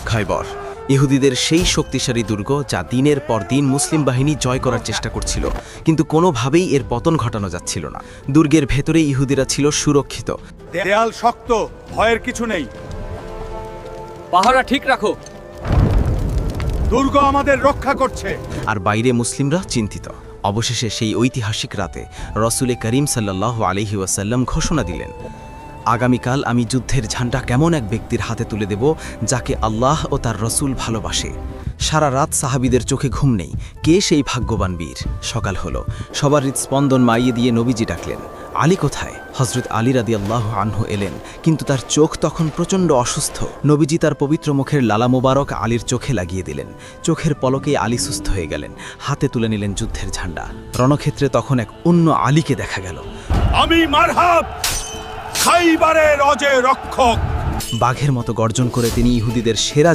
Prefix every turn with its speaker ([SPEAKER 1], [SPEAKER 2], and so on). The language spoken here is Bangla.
[SPEAKER 1] খায়বর, ইহুদিদের সেই শক্তিশালী দুর্গ যা দিনের পর দিন মুসলিম বাহিনী জয় করার চেষ্টা করছিল, কিন্তু কোনোভাবেই এর পতন ঘটানো যাচ্ছিল না। দুর্গের ভেতরে ইহুদিরা ছিল সুরক্ষিত।
[SPEAKER 2] দেয়াল শক্ত, ভয়ের কিছু নেই।
[SPEAKER 3] পাহারা ঠিক রাখো।
[SPEAKER 2] দুর্গ আমাদের রক্ষা করছে।
[SPEAKER 1] আর বাইরে মুসলিমরা চিন্তিত। অবশেষে সেই ঐতিহাসিক রাতে রসুলে করিম সাল্লাল্লাহু আলাইহি ওয়াসাল্লাম ঘোষণা দিলেন, আগামীকাল আমি যুদ্ধের ঝান্ডা কেমন এক ব্যক্তির হাতে তুলে দেব যাকে আল্লাহ ও তার রসুল ভালোবাসে। সারা রাত সাহাবীদের চোখে ঘুম নেই, কে সেই ভাগ্যবান বীর? সকাল হলো, সবার হৃৎস্পন্দন মাইয়ে দিয়ে নবীজি ডাকলেন, আলী কোথায়? হযরত আলী রাদিয়াল্লাহু আনহু এলেন, কিন্তু তার চোখ তখন প্রচণ্ড অসুস্থ। নবীজি তার পবিত্র মুখের লালা মোবারক আলীর চোখে লাগিয়ে দিলেন। চোখের পলকেই আলী সুস্থ হয়ে গেলেন। হাতে তুলে নিলেন যুদ্ধের ঝান্ডা। রণক্ষেত্রে তখন এক অন্য আলীকে দেখা গেল।
[SPEAKER 2] আমি মারহাব, খাইবারের অজয় রক্ষক।
[SPEAKER 1] বাঘের মতো গর্জন করে তিনি ইহুদিদের সেরা